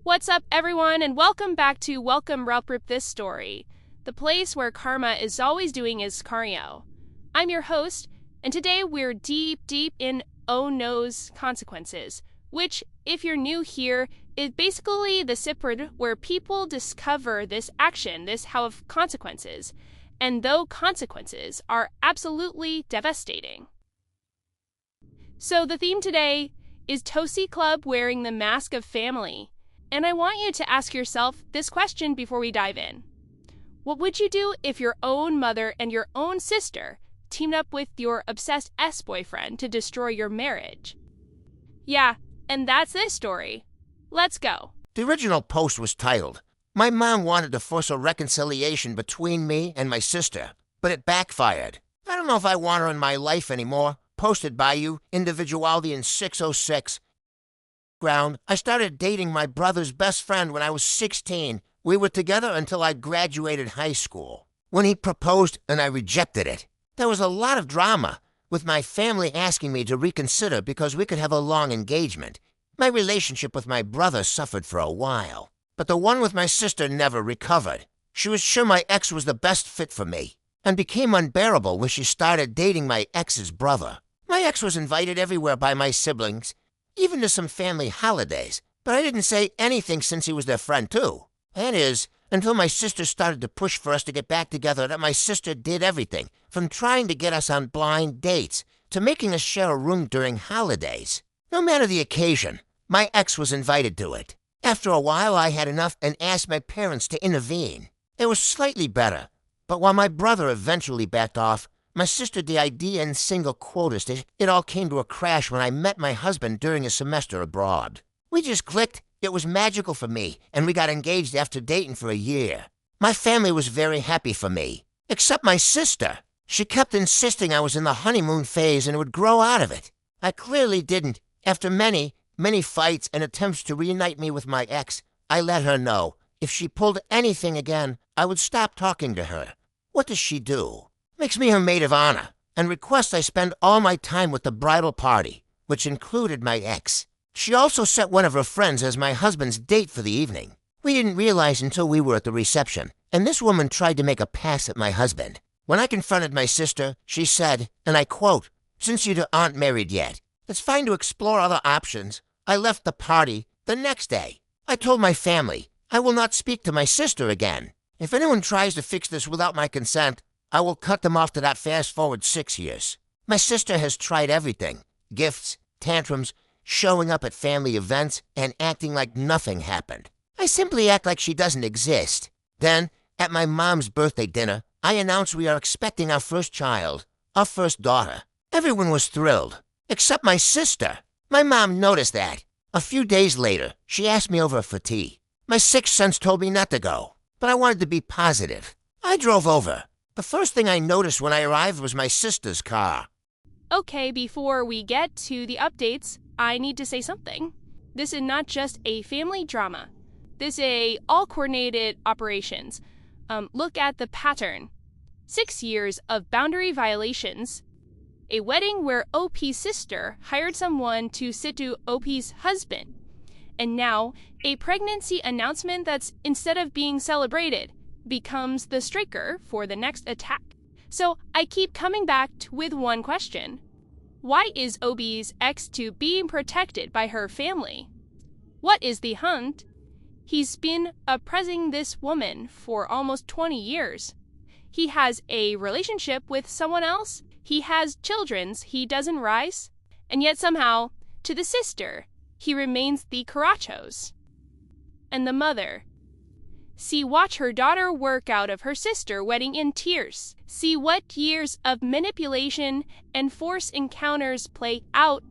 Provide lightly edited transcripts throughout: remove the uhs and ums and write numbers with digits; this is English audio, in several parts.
What's up, everyone, and welcome back to Welcome Rip This Story, the place where karma is always doing its cardio. I'm your host, and today we're deep in Oh No's consequences, which, if you're new here, is basically the sipword where people discover this action, this have consequences, and though consequences are absolutely devastating. So the theme today is Tosi Club wearing the mask of family. And I want you to ask yourself this question before we dive in. What would you do if your own mother and your own sister teamed up with your obsessed ex-boyfriend to destroy your marriage? Yeah, and that's this story. Let's go. The original post was titled, "My mom wanted to force a reconciliation between me and my sister, but it backfired. I don't know if I want her in my life anymore." Posted by you, Individuality in 606. I started dating my brother's best friend when I was 16. We were together until I graduated high school, when he proposed and I rejected it. There was a lot of drama, with my family asking me to reconsider because we could have a long engagement. My relationship with my brother suffered for a while, but the one with my sister never recovered. She was sure my ex was the best fit for me, and became unbearable when she started dating my ex's brother. My ex was invited everywhere by my siblings, even to some family holidays, but I didn't say anything since he was their friend too. That is, until my sister started to push for us to get back together. That my sister did everything, from trying to get us on blind dates, to making us share a room during holidays. No matter the occasion, my ex was invited to it. After a while, I had enough and asked my parents to intervene. It was slightly better, but while my brother eventually backed off, my sister the idea and single quotas, it all came to a crash when I met my husband during a semester abroad. We just clicked. It was magical for me, and we got engaged after dating for a year. My family was very happy for me, except my sister. She kept insisting I was in the honeymoon phase and would grow out of it. I clearly didn't. After many fights and attempts to reunite me with my ex, I let her know if she pulled anything again, I would stop talking to her. What does she do? Makes me her maid of honor, and requests I spend all my time with the bridal party, which included my ex. She also set one of her friends as my husband's date for the evening. We didn't realize until we were at the reception, and this woman tried to make a pass at my husband. When I confronted my sister, she said, and I quote, "Since you aren't married yet, it's fine to explore other options." I left the party the next day. I told my family I will not speak to my sister again. If anyone tries to fix this without my consent, I will cut them off to that fast-forward 6 years. My sister has tried everything. Gifts, tantrums, showing up at family events, and acting like nothing happened. I simply act like she doesn't exist. Then, at my mom's birthday dinner, I announced we are expecting our first child, our first daughter. Everyone was thrilled, except my sister. My mom noticed that. A few days later, she asked me over for tea. My sixth sense told me not to go, but I wanted to be positive. I drove over. The first thing I noticed when I arrived was my sister's car. Okay, before we get to the updates, I need to say something. This is not just a family drama. This is all coordinated operations. Look at the pattern. 6 years of boundary violations. A wedding where OP's sister hired someone to sit to OP's husband. And now, a pregnancy announcement that's, instead of being celebrated, becomes the striker for the next attack. So I keep coming back with one question. Why is OB's ex to being protected by her family? What is the hunt? He's been oppressing this woman for almost 20 years. He has a relationship with someone else. He has children he doesn't raise. And yet somehow, to the sister, he remains the Carachos. And the mother. See, watch her daughter work out of her sister wedding in tears. See what years of manipulation and force encounters play out.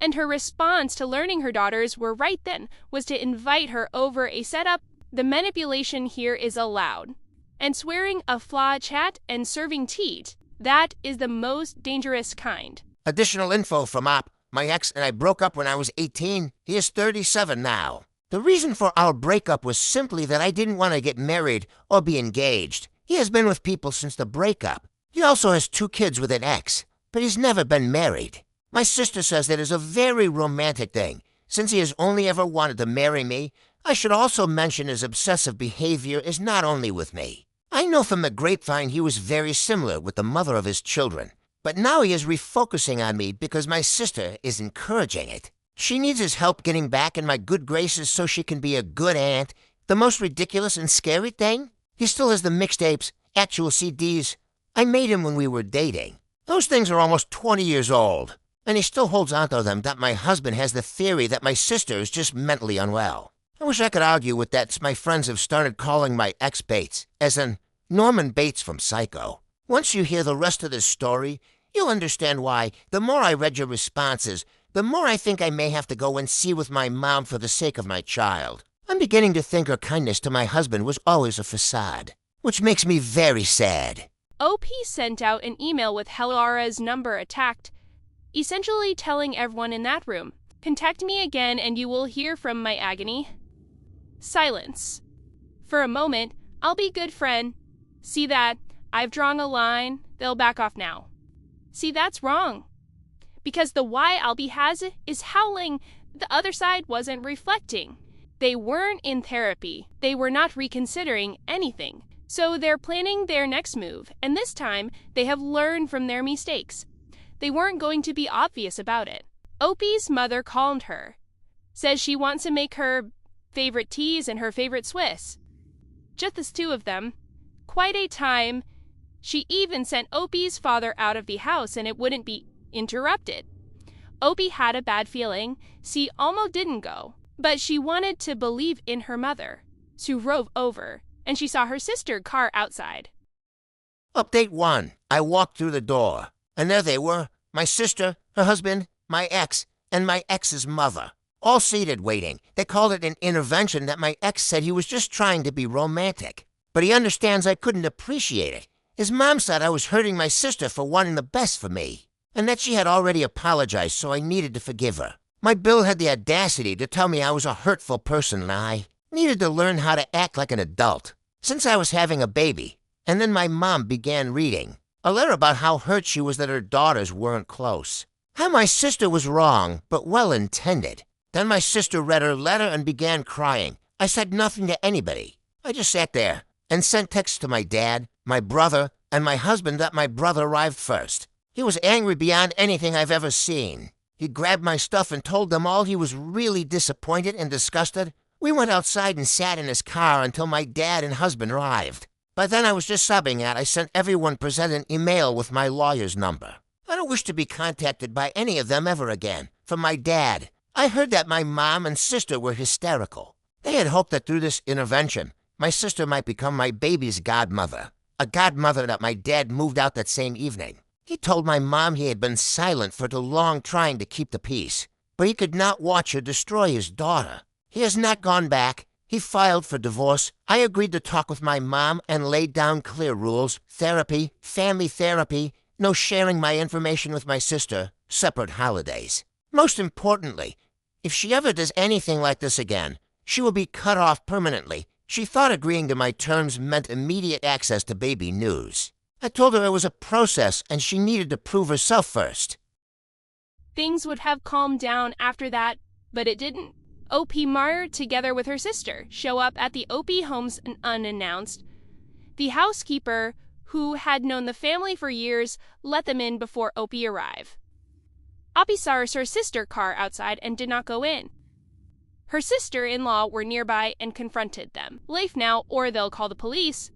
And her response to learning her daughters were right then was to invite her over a setup. The manipulation here is allowed. And swearing a flaw chat and serving tea, that is the most dangerous kind. Additional info from Op. My ex and I broke up when I was 18. He is 37 now. The reason for our breakup was simply that I didn't want to get married or be engaged. He has been with people since the breakup. He also has 2 kids with an ex, but he's never been married. My sister says that is a very romantic thing, since he has only ever wanted to marry me, I should also mention his obsessive behavior is not only with me. I know from the grapevine he was very similar with the mother of his children, but now he is refocusing on me because my sister is encouraging it. She needs his help getting back in my good graces so she can be a good aunt. The most ridiculous and scary thing? He still has the mixtapes, actual CDs. I made him when we were dating. Those things are almost 20 years old, and he still holds on to them that my husband has the theory that my sister is just mentally unwell. I wish I could argue with that. My friends have started calling my ex Bates, as in Norman Bates from Psycho. Once you hear the rest of this story, you'll understand why. The more I read your responses, the more I think I may have to go and see with my mom for the sake of my child. I'm beginning to think her kindness to my husband was always a facade, which makes me very sad. OP sent out an email with Helara's number attacked, essentially telling everyone in that room, "Contact me again and you will hear from my agony." Silence. For a moment, "I'll be good friend. See that? I've drawn a line. They'll back off now." See, that's wrong. Because the why Albie has is howling. The other side wasn't reflecting. They weren't in therapy. They were not reconsidering anything. So they're planning their next move, and this time they have learned from their mistakes. They weren't going to be obvious about it. Opie's mother calmed her. Says she wants to make her favorite teas and her favorite Swiss. Just the two of them. Quite a time. She even sent Opie's father out of the house and it wouldn't be interrupted. Opie had a bad feeling. She almost didn't go, but she wanted to believe in her mother. She drove over, and she saw her sister car outside. Update 1. I walked through the door, and there they were, my sister, her husband, my ex, and my ex's mother, all seated waiting. They called it an intervention that my ex said he was just trying to be romantic. But he understands I couldn't appreciate it. His mom said I was hurting my sister for wanting the best for me, and that she had already apologized, so I needed to forgive her. My Bill had the audacity to tell me I was a hurtful person and I needed to learn how to act like an adult. Since I was having a baby, and then my mom began reading a letter about how hurt she was that her daughters weren't close. How my sister was wrong, but well-intended. Then my sister read her letter and began crying. I said nothing to anybody. I just sat there and sent texts to my dad, my brother, and my husband that my brother arrived first. He was angry beyond anything I've ever seen. He grabbed my stuff and told them all he was really disappointed and disgusted. We went outside and sat in his car until my dad and husband arrived. By then I was just sobbing I sent everyone present an email with my lawyer's number. I don't wish to be contacted by any of them ever again. From my dad. I heard that my mom and sister were hysterical. They had hoped that through this intervention, my sister might become my baby's godmother. A godmother that my dad moved out that same evening. He told my mom he had been silent for too long trying to keep the peace, but he could not watch her destroy his daughter. He has not gone back. He filed for divorce. I agreed to talk with my mom and laid down clear rules, therapy, family therapy, no sharing my information with my sister, separate holidays. Most importantly, if she ever does anything like this again, she will be cut off permanently. She thought agreeing to my terms meant immediate access to baby news. I told her it was a process and she needed to prove herself first. Things would have calmed down after that, but it didn't. OP Meyer, together with her sister, show up at the OP homes unannounced. The housekeeper, who had known the family for years, let them in before OP arrived. OP saw her sister car outside and did not go in. Her sister-in-law were nearby and confronted them. Leave now or they'll call the police.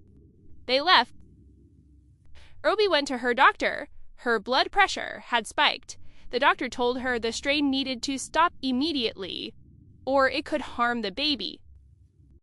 They left. Obi went to her doctor. Her blood pressure had spiked. The doctor told her the strain needed to stop immediately, or it could harm the baby.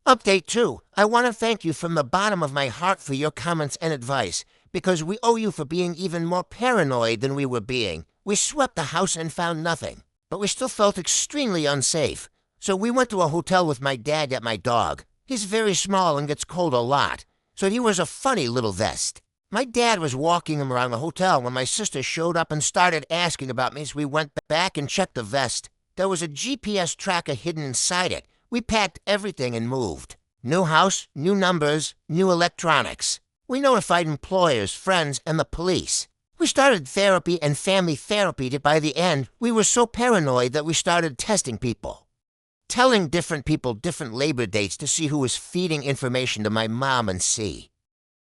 Update 2. I want to thank you from the bottom of my heart for your comments and advice, because we owe you for being even more paranoid than we were being. We swept the house and found nothing, but we still felt extremely unsafe. So we went to a hotel with my dad and my dog. He's very small and gets cold a lot, so he wears a funny little vest. My dad was walking him around the hotel when my sister showed up and started asking about me, so we went back and checked the vest. There was a GPS tracker hidden inside it. We packed everything and moved. New house, new numbers, new electronics. We notified employers, friends, and the police. We started therapy and family therapy. By the end, we were so paranoid that we started testing people. telling different people different labor dates to see who was feeding information to my mom and C.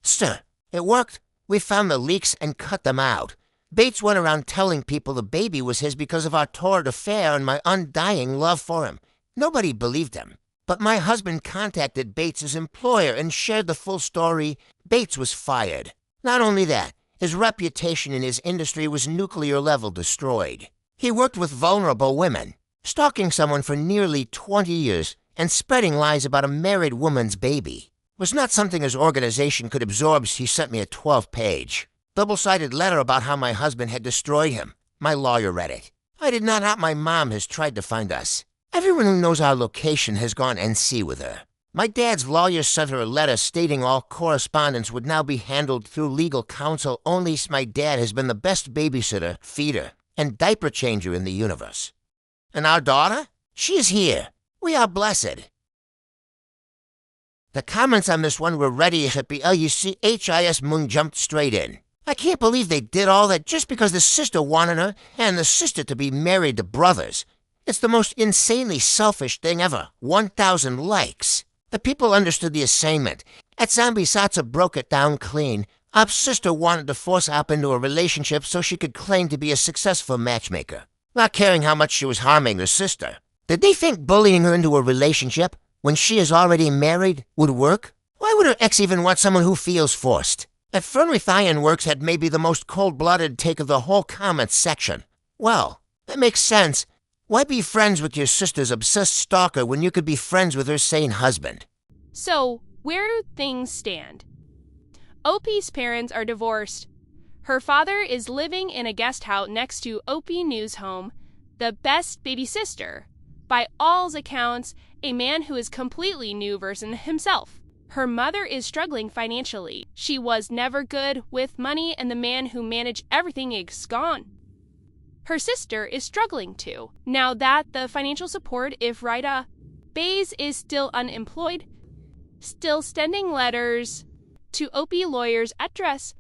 Sir, it worked. We found the leaks and cut them out. Bates went around telling people the baby was his because of our torrid affair and my undying love for him. Nobody believed him. But my husband contacted Bates' employer and shared the full story. Bates was fired. Not only that, his reputation in his industry was nuclear-level destroyed. He worked with vulnerable women, stalking someone for nearly 20 years and spreading lies about a married woman's baby. It was not something his organization could absorb, so he sent me a 12-page, double-sided letter about how my husband had destroyed him. My lawyer read it. I did not. My mom has tried to find us. Everyone who knows our location has gone NC with her. My dad's lawyer sent her a letter stating all correspondence would now be handled through legal counsel, only my dad has been the best babysitter, feeder, and diaper changer in the universe. And our daughter? She is here. We are blessed. The comments on this one were ready at HIS Moon jumped straight in. I can't believe they did all that just because the sister wanted her and the sister to be married to brothers. It's the most insanely selfish thing ever. 1,000 likes. The people understood the assignment. At Zombie Satsa broke it down clean. Our sister wanted to force Up into a relationship so she could claim to be a successful matchmaker, not caring how much she was harming her sister. Did they think bullying her into a relationship, when she is already married, would work? Why would her ex even want someone who feels forced? That Fernwith Ironworks had maybe the most cold-blooded take of the whole comments section. Well, that makes sense. Why be friends with your sister's obsessed stalker when you could be friends with her sane husband? So, where do things stand? Opie's parents are divorced. Her father is living in a guest house next to Opie News home, the best baby sister. By all accounts, a man who is completely new version himself. Her mother is struggling financially. She was never good with money, and the man who managed everything is gone. Her sister is struggling too. Now that the financial support, if Rita Bays is still unemployed, still sending letters to Opie lawyer's address,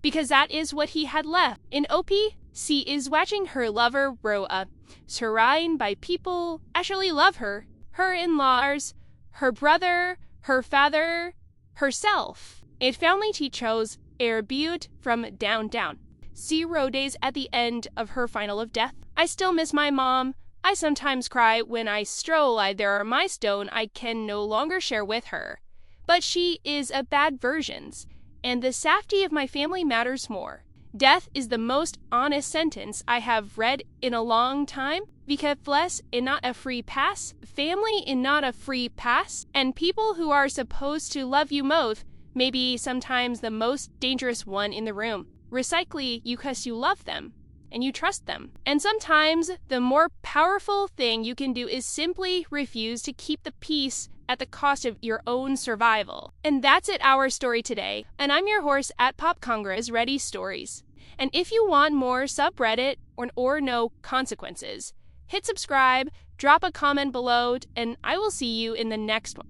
because that is what he had left. In Opie, she is watching her lover grow up, surrounded by people actually love her, her in-laws, her brother, her father, herself. A family she chose, a butte from downtown. 0 days at the end of her final of death. I still miss my mom. I sometimes cry when I stroll. There are milestone I can no longer share with her. But she is a bad versions, and the safety of my family matters more. Death is the most honest sentence I have read in a long time, because flesh is not a free pass, family is not a free pass, and people who are supposed to love you most may be sometimes the most dangerous one in the room. Recycle you because you love them and you trust them. And sometimes the more powerful thing you can do is simply refuse to keep the peace at the cost of your own survival. And that's it, our story today. And I'm your horse at Popcornrest, Ready Stories. And if you want more subreddit or no consequences, hit subscribe, drop a comment below, and I will see you in the next one.